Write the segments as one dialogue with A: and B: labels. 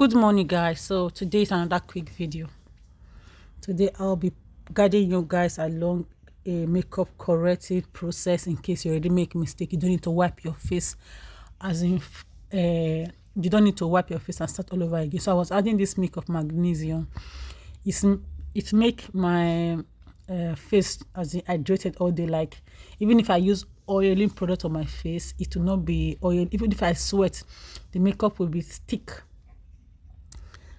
A: Good morning, guys. So today is another quick video. Today I'll be guiding you guys along a makeup correcting process. In case you already make a mistake, you don't need to wipe your face, as in you don't need to wipe your face and start all over again. So I was adding this milk of magnesium. It's it make my face as in hydrated all day. Like, even if I use oiling product on my face, it will not be oil. Even if I sweat, the makeup will be thick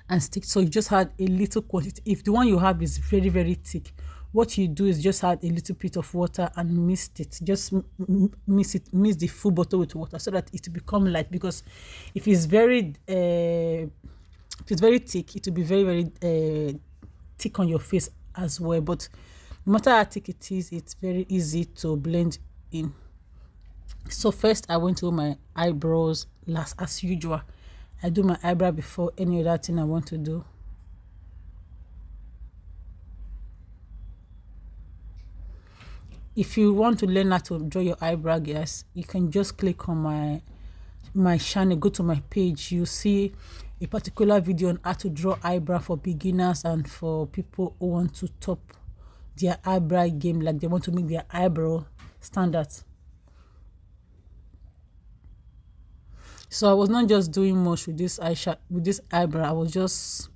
A: and stick. So you just add a little quantity. If the one you have is very very thick, what you do is just add a little bit of water and mist it. Just mix the full bottle with water so that it will become light. Because if it's very thick, it will be very thick on your face as well. But no matter how thick it is, it's very easy to blend in. So first I went to my eyebrows last, as usual. I do my eyebrow before any other thing I want to do. If you want to learn how to draw your eyebrow, guys, you can just click on my channel, go to my page. You see a particular video on how to draw eyebrow for beginners and for people who want to top their eyebrow game, like they want to make their eyebrow standard. So I was not just doing much with this eyebrow. I was just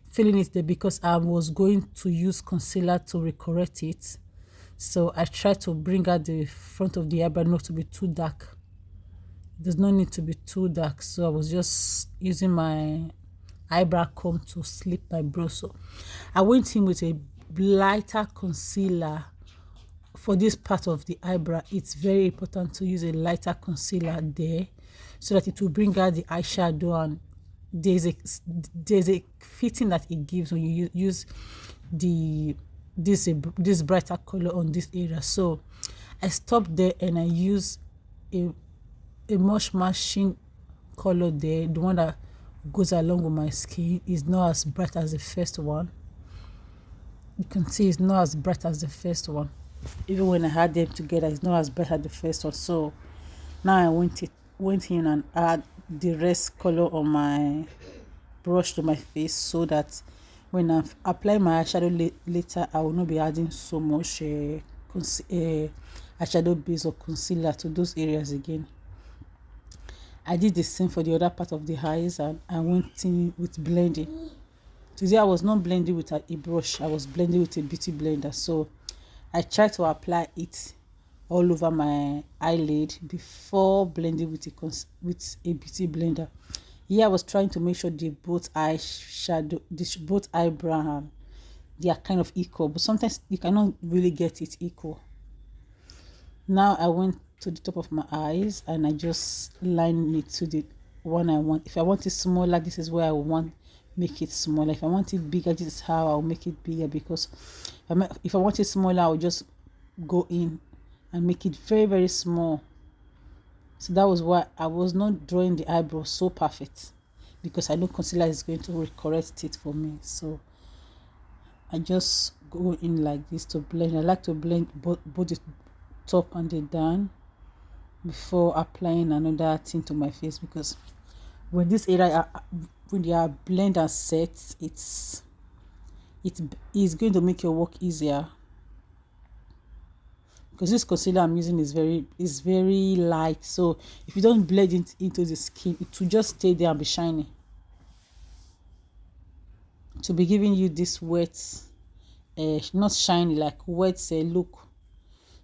A: filling it there because I was going to use concealer to recorrect it. So I tried to bring out the front of the eyebrow not to be too dark. It does not need to be too dark. So I was just using my eyebrow comb to slip my brow. So I went in with a lighter concealer for this part of the eyebrow. It's very important to use a lighter concealer there so that it will bring out the eyeshadow, and there's a fitting that it gives when you use this brighter color on this area. So I stopped there and I use a much matching color there. The one that goes along with my skin is not as bright as the first one. You can see it's not as bright as the first one. Even when I had them together, it's not as bright as the first one. So now I went in and add the rest color on my brush to my face, so that when I apply my eyeshadow later, I will not be adding so much eyeshadow base or concealer to those areas again. I did the same for the other part of the eyes, and I went in with blending. Today I was not blending with a brush, I was blending with a beauty blender. So I tried to apply it all over my eyelid before blending with a beauty blender. Here I was trying to make sure both eyebrow, they are kind of equal, but sometimes you cannot really get it equal. Now I went to the top of my eyes and I just line it to the one I want. If I want it smaller, this is where I want make it smaller. If I want it bigger, this is how I'll make it bigger. Because if I want it smaller, I'll just go in and make it very small. So that was why I was not drawing the eyebrow so perfect, because I know concealer is going to correct it for me. So I just go in like this to blend. I like to blend both the top and the down before applying another thing to my face, because when this area when they are blend and set, it is going to make your work easier. Because this concealer I'm using is very light, so if you don't blend it into the skin, it will just stay there and be shiny. To be giving you this wet, not shiny, like wet look.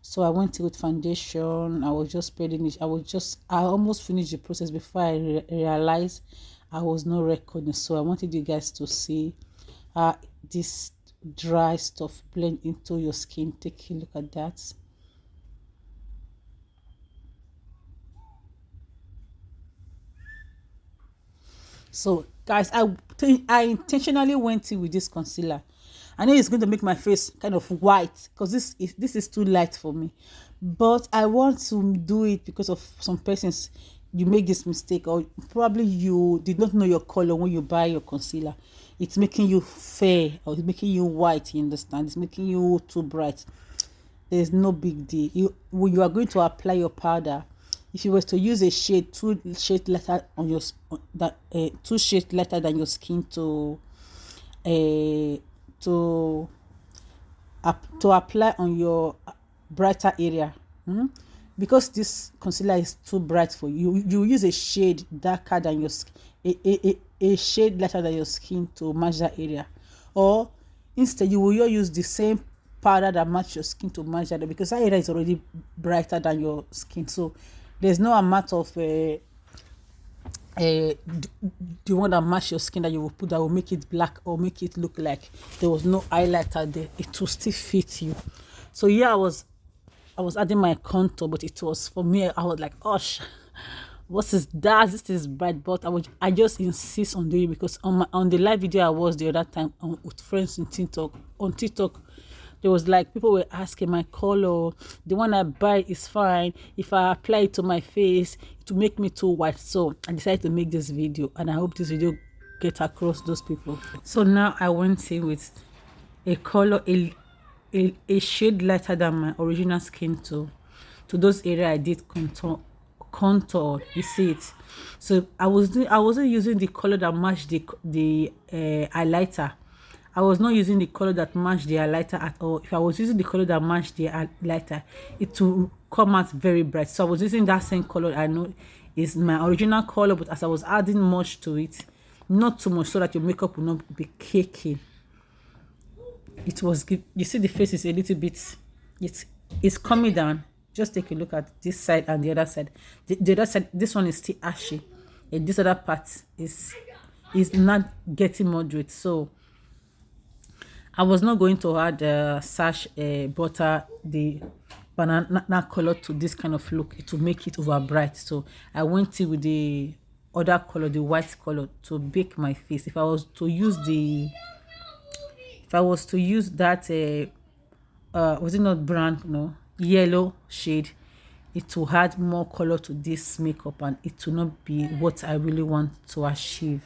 A: So I went in with foundation. I was just spreading it. I almost finished the process before I realized I was not recording. So I wanted you guys to see this dry stuff blend into your skin. Take a look at that. So guys, I intentionally went in with this concealer. I know it's going to make my face kind of white because this is too light for me, but I want to do it because of some persons. You make this mistake, or probably you did not know your color when you buy your concealer. It's making you fair, or it's making you white. You understand? It's making you too bright. There's no big deal. When you are going to apply your powder, if you were to use a shade, two shade lighter on your that two shade lighter than your skin uh, to to apply on your brighter area, because this concealer is too bright for you, you use a shade darker than your a shade lighter than your skin to match that area, or instead you will use the same powder that match your skin to match that, because that area is already brighter than your skin. So there's no amount of the one that match your skin that you will put that will make it black or make it look like there was no highlighter there. It will still fit you. So yeah, I was adding my contour, but it was, for me, I was like, gosh, what is that? This is bright. But I just insist on doing it, because on the live video I was the other time with friends in TikTok, there was like, people were asking my color, the one I buy is fine, if I apply it to my face it will make me too white. So I decided to make this video, and I hope this video get across those people. So now I went in with a color a shade lighter than my original skin tone to those areas I did contour. You see it. So I wasn't using the color that matched the highlighter. I was not using the color that matched the highlighter at all. If I was using the color that matched the highlighter, it will come out very bright. So I was using that same color I know is my original color, but as I was adding much to it, not too much, so that your makeup will not be caking. It was, you see the face is a little bit, it's coming down. Just take a look at this side and the other side. The other side, this one is still ashy, and this other part is not getting moderate. So I was not going to add sash butter, the banana color, to this kind of look. It will make it over bright. So I went in with the other color, the white color, to bake my face. If I was to use that was it not brown, no, yellow shade, it will add more color to this makeup, and it will not be what I really want to achieve.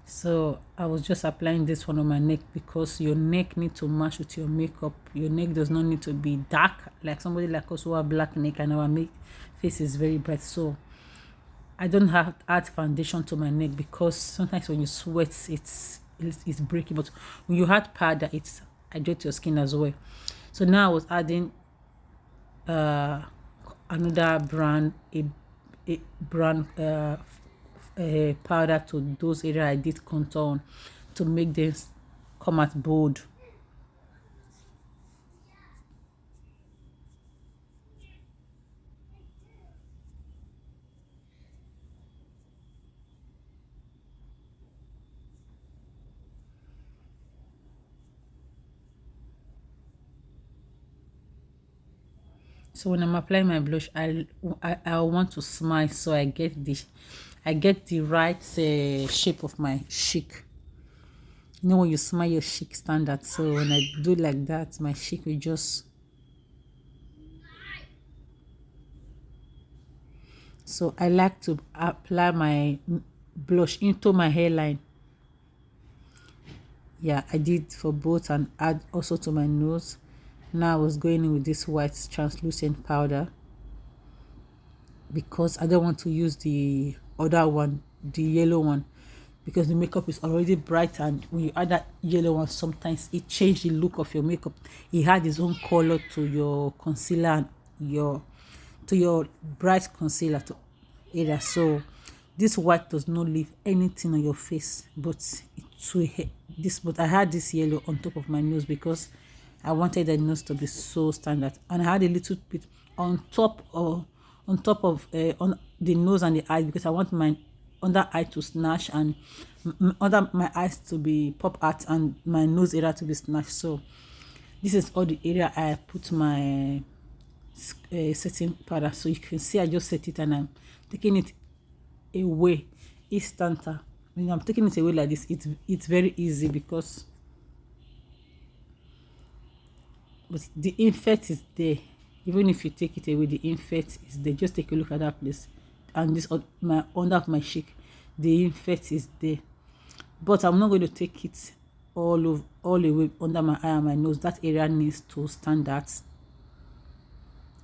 A: So I was just applying this one on my neck, because your neck needs to match with your makeup. Your neck does not need to be dark like somebody like us who have black neck, and our face is very bright. So I don't have to add foundation to my neck, because sometimes when you sweat it's breaking, but when you add powder it hydrates your skin as well. So now I was adding another brand, a brand powder to those areas I did contour on, to make them come out bold. So when I'm applying my blush, I want to smile, so I get the right shape of my cheek. You know, when you smile, your cheek stand out. So when I do like that, my cheek will just. So I like to apply my blush into my hairline. Yeah, I did for both, and add also to my nose. Now I was going in with this white translucent powder, because I don't want to use the other one, the yellow one, because the makeup is already bright, and when you add that yellow one, sometimes it changes the look of your makeup. It had its own color to your concealer and to your bright concealer area. So this white does not leave anything on your face, but but I had this yellow on top of my nose, because I wanted the nose to be so standard, and I had a little bit on top of on the nose and the eyes, because I want my under eye to snatch, and under my eyes to be pop out, and my nose area to be snatched. So this is all the area I put my setting powder. So you can see I just set it, and I'm taking it away instanta. When I'm taking it away like this, it's very easy, because but the effect is there. Even if you take it away, the effect is there. Just take a look at that place, and this under of my cheek, the effect is there. But I'm not going to take it all the way under my eye and my nose. That area needs to stand out.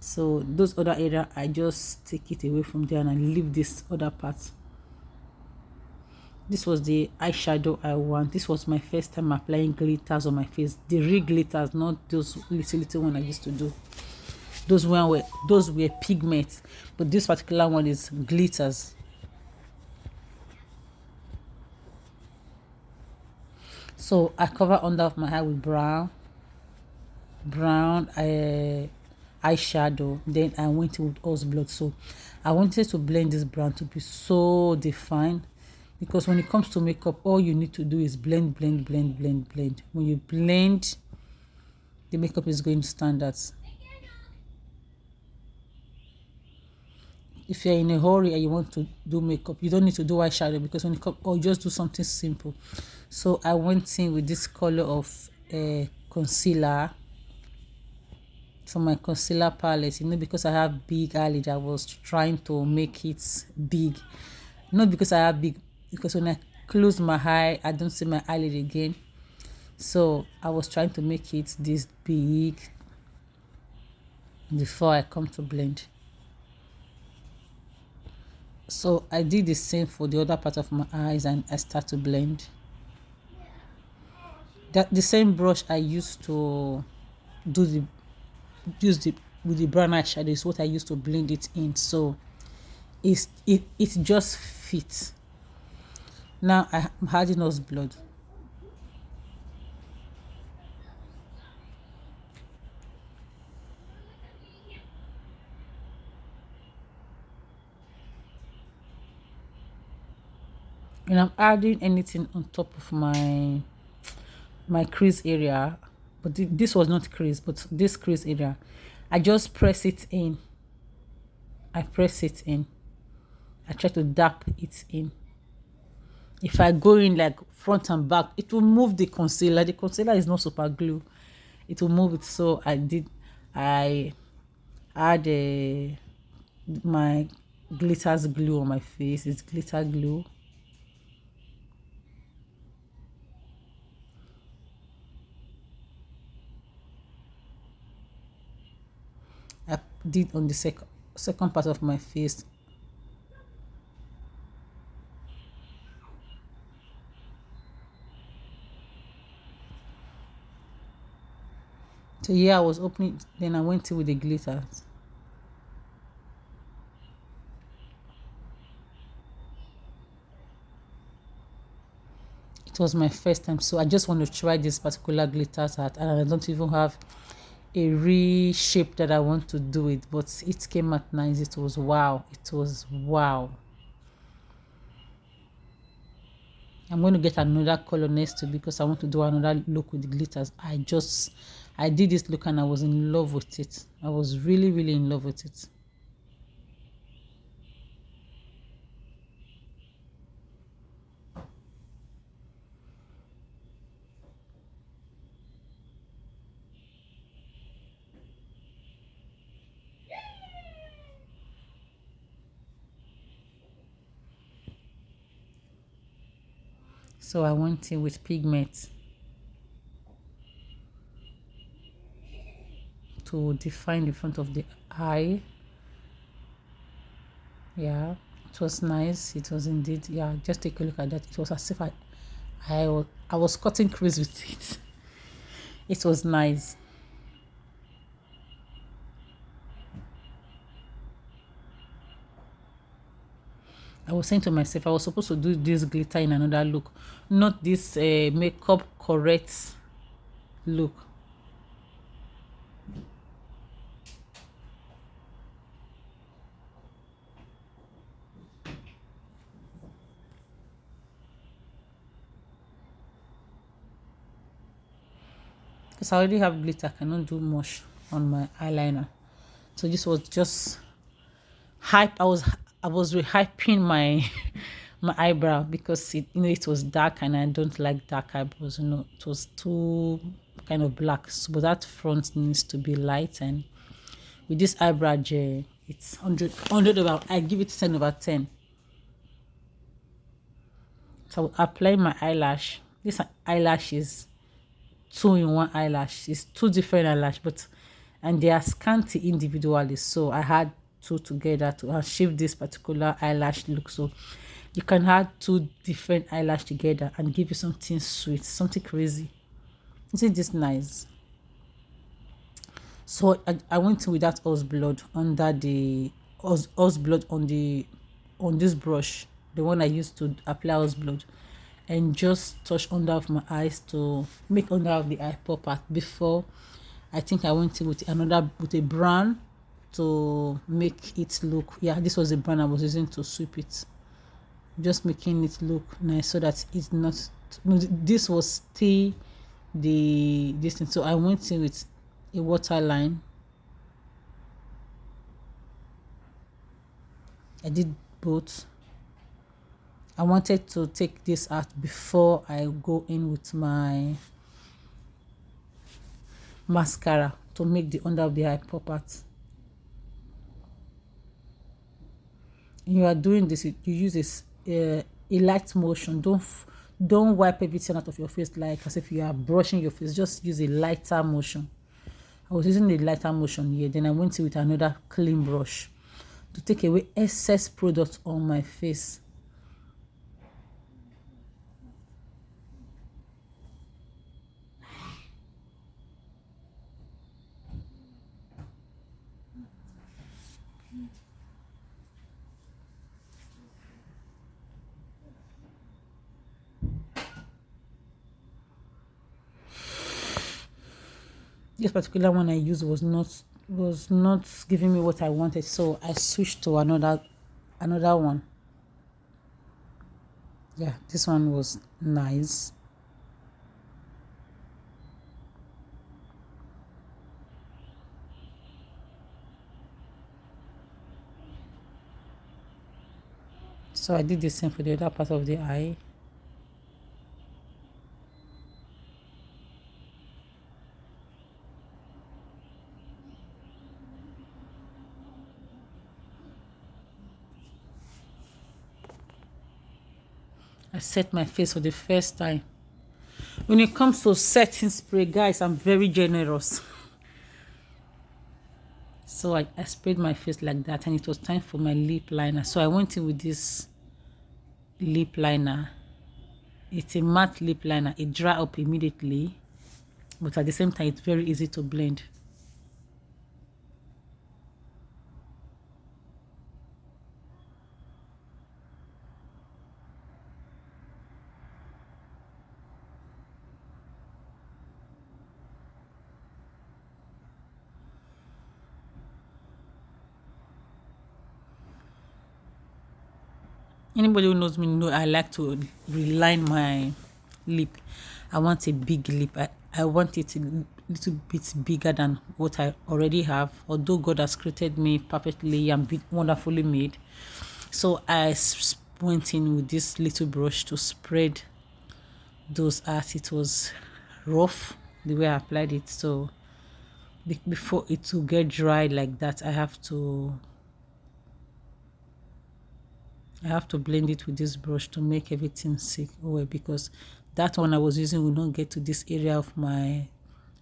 A: So those other area, I just take it away from there and I leave this other part. This was the eyeshadow I want. This was my first time applying glitters on my face. The real glitters, not those little one I used to do. Those were pigments, but this particular one is glitters. So I cover under of my eye with brown eyeshadow. Then I went in with Oz blood. So I wanted to blend this brown to be so defined, because when it comes to makeup, all you need to do is blend. When you blend, the makeup is going to stand out. If you're in a hurry and you want to do makeup, you don't need to do eyeshadow, because when you come, or just do something simple. So I went in with this color of concealer from my concealer palette. Because I have big eyelid, I was trying to make it big. Not because I have big, because when I close my eye, I don't see my eyelid again. So I was trying to make it this big before I come to blend. So I did the same for the other part of my eyes and I start to blend. That the same brush I used to use the with the brown eyeshadow is what I used to blend it in. So it just fits. Now I'm adding Nose blood. And I'm adding anything on top of my crease area, but this was not crease, but this crease area, I just press it in. I press it in. I try to dab it in. If I go in like front and back, it will move the concealer. The concealer is not super glue. It will move it. So I add my glitters glue on my face. It's glitter glue. I did on the second part of my face. So yeah, I was opening, then I went in with the glitters. It was my first time, so I just want to try this particular glitters out, and I don't even have a real shape that I want to do it, but it came out nice. It was wow. It was wow. I'm going to get another color next to, because I want to do another look with the glitters. I did this look and I was in love with it. I was really in love with it. So I went in with pigment to define the front of the eye. Yeah, it was nice. It was indeed. Yeah, just take a look at that. It was as if I was cutting crease with it. It was nice. I was saying to myself, I was supposed to do this glitter in another look, not this makeup correct look. Because I already have glitter, I cannot do much on my eyeliner. So this was just hype. I was rehyping my my eyebrow, because it was dark and I don't like dark eyebrows. It was too kind of black. So, but that front needs to be light, and with this eyebrow gel, it's 100 over. I give it 10 over 10. So I apply my eyelash. This eyelash is two in one eyelash. It's two different eyelash, but and they are scanty individually. So I had two together to achieve this particular eyelash look. So you can add two different eyelash together and give you something sweet, something crazy. Isn't this nice? So I went in with that horse blood under the horse blood on this brush, the one I used to apply horse blood, and just touch under of my eyes to make under of the eye pop out. Before, I think I went in with another with a brown to make it look. Yeah, this was the brown I was using to sweep it, just making it look nice so that it's not. No, this was still the this thing. So I went in with a waterline. I did both. I wanted to take this out before I go in with my mascara to make the under of the eye pop out. You are doing this, you use this a light motion. Don't wipe everything out of your face like as if you are brushing your face. Just use a lighter motion. I was using a lighter motion here. Then I went in with another clean brush to take away excess product on my face. This particular one I used was not giving me what I wanted, so I switched to another one. Yeah, this one was nice. So I did the same for the other part of the eye. I set my face for the first time. When it comes to setting spray, guys, I'm very generous. So I sprayed my face like that, and it was time for my lip liner. So I went in with this lip liner. It's a matte lip liner. It dry up immediately, but at the same time, it's very easy to blend. Anybody who knows me know I like to reline my lip. I want a big lip. I want it a little bit bigger than what I already have. Although God has created me perfectly and wonderfully made, so I went in with this little brush to spread those out. It was rough the way I applied it, so before it to get dry like that, I have to blend it with this brush to make everything sick away, because that one I was using will not get to this area of my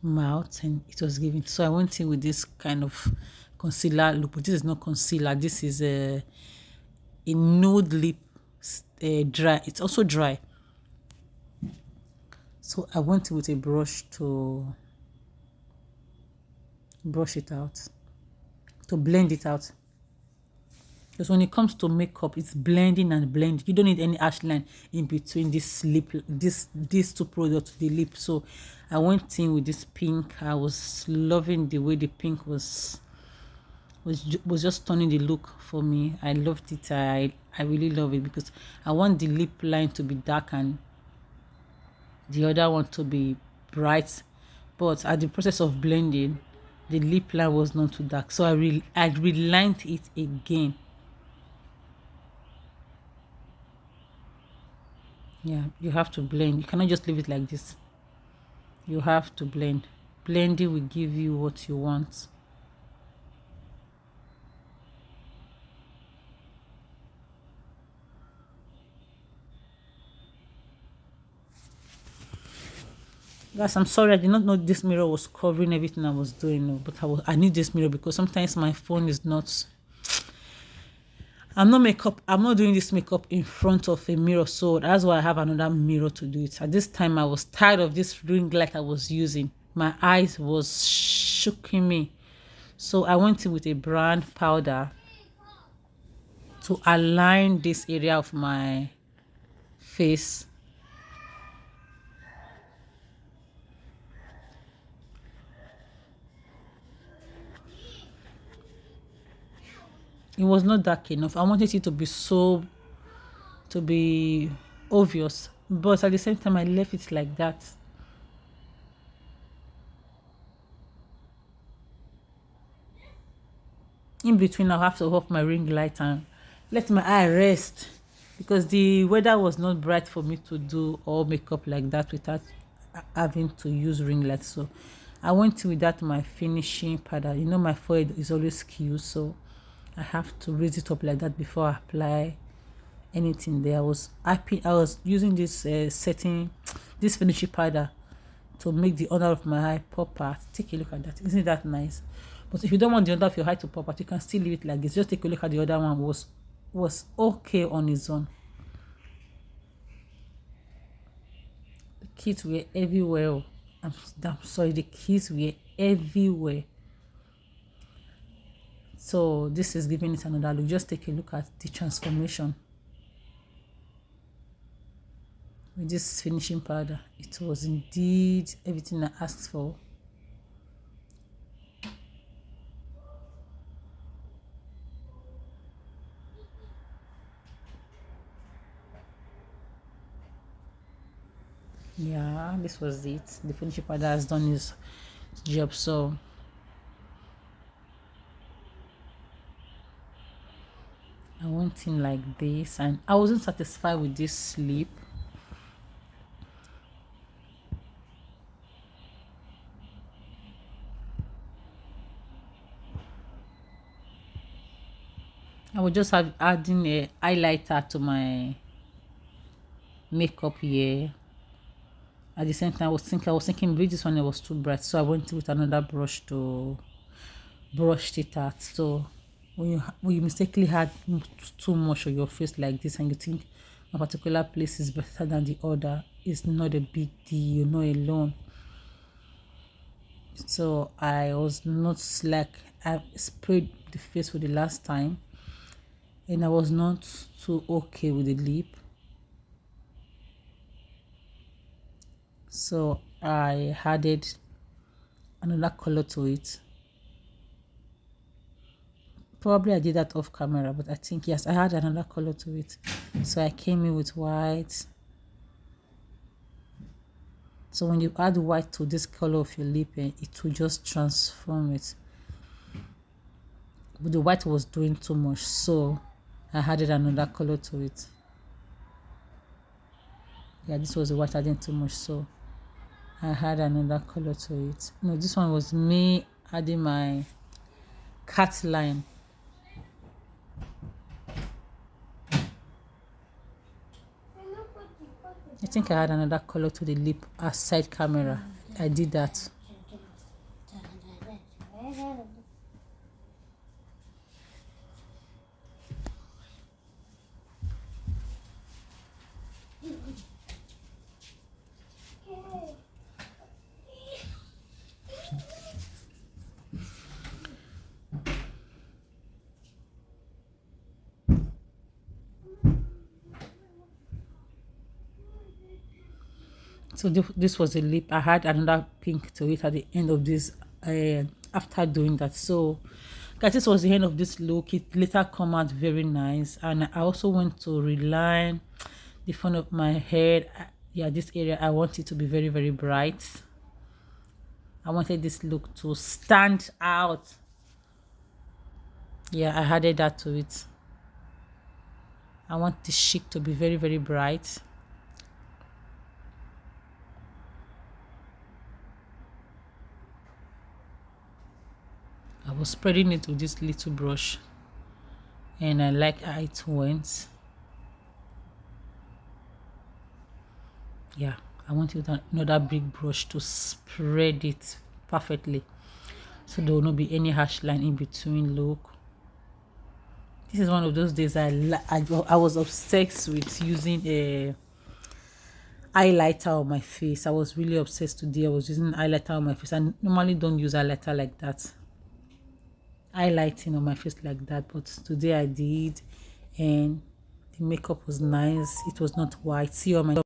A: mouth, and it was giving. So I went in with this kind of concealer look, but this is not concealer. This is a nude lip, dry. It's also dry. So I went in with a brush to brush it out, to blend it out. Because when it comes to makeup, it's blending and blending. You don't need any ash line in between this lip, these two products, the lip. So I went in with this pink. I was loving the way the pink was just turning the look for me. I loved it. I really love it because I want the lip line to be dark and the other one to be bright. But at the process of blending, the lip line was not too dark. So I relined it again. Yeah, you have to blend. You cannot just leave it like this. You have to blend. Blending will give you what you want. Guys, I'm sorry, I did not know this mirror was covering everything I was doing. No, but I need this mirror because sometimes my phone is not. I'm not doing this makeup in front of a mirror, so that's why I have another mirror to do it. At this time, I was tired of this ring light I was using. My eyes was shooking me. So I went in with a brand powder to align this area of my face. It was not dark enough. I wanted it to be obvious, but at the same time I left it like that. In between, I'll have to off my ring light and let my eye rest because the weather was not bright for me to do all makeup like that without having to use ring light. So I went with that my finishing powder. You know, my forehead is always skewed, so I have to raise it up like that before I apply anything there. I was using this setting, this finishing powder to make the under of my eye pop out. Take a look at that. Isn't that nice? But if you don't want the under of your eye to pop out, you can still leave it like this. Just take a look at the other one. Was okay on its own. The kids were everywhere. I'm sorry, the kids were everywhere. So this is giving it another look. Just take a look at the transformation with this finishing powder. It was indeed everything I asked for. Yeah, this was it. The finishing powder has done its job. So I went in like this, and I wasn't satisfied with this lip. I would just have adding a highlighter to my makeup here. At the same time, I was thinking maybe this one was too bright, so I went with another brush to brush it out. So when you mistakenly had too much on your face like this, and you think a particular place is better than the other, it's not a big deal. You're not alone. So I was not like I sprayed the face for the last time, and I was not too okay with the lip. So I added another color to it. Probably I did that off camera, but I think yes, I had another color to it. So I came in with white. So when you add white to this color of your lip, it will just transform it. But the white was doing too much, so I added another color to it. Yeah, this was the white adding too much, so I had another color to it. No, this one was me adding my cat line. I think I had another color to the lip aside camera. I did that. So this was a lip. I had another pink to it at the end of this after doing that. So guys, this was the end of this look. It later come out very nice, and I also went to reline the front of my head. Yeah, this area I want it to be very, very bright. I wanted this look to stand out. Yeah, I added that to it. I want this cheek to be very, very bright. I was spreading it with this little brush, and I like how it went. Yeah, I want to use another big brush to spread it perfectly, so there will not be any harsh line in between. Look, this is one of those days I was obsessed with using a highlighter on my face. I was really obsessed today. I was using highlighter on my face. I normally don't use highlighter like that, highlighting on my face like that, but today I did, and the makeup was nice. It was not white. See all my